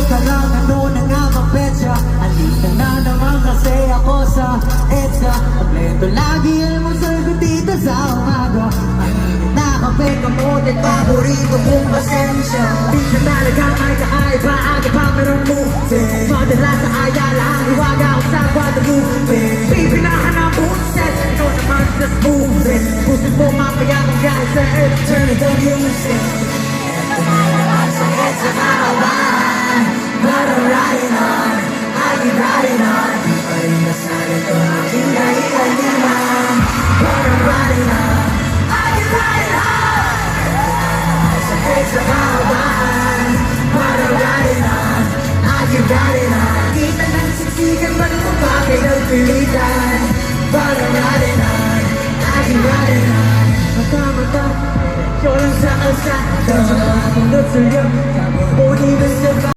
ka lang, ano na nga bang petsa? Halika na naman kasi ako sa EDSA. Kompleto lagi almusal ko dito sa umaga. Mainit na kape, kamote, paborito kong pasensya. Di na talaga ay kaaiba, aga pa merong movie. Madalas sa ayala, ang iwaga ko sa Guadalupe. Pipinahan ang buset, ikaw naman sa smoothie. Puso mo mamaya kang guys sa earth, turn it on music. Sa EDSA kahawahan, but I'm riding on, I keep riding on. Di pa rin nasali ito aking dahilan, but I'm riding on, I keep riding on. Sa EDSA kahawahan, but I'm riding on, I keep riding on. Kita ng siksikan ba ng bakit ang pilitan, but I'm riding on, I keep riding on. Mata-mata, ikaw lang sa kalsada, sa mga pundot sa'yo.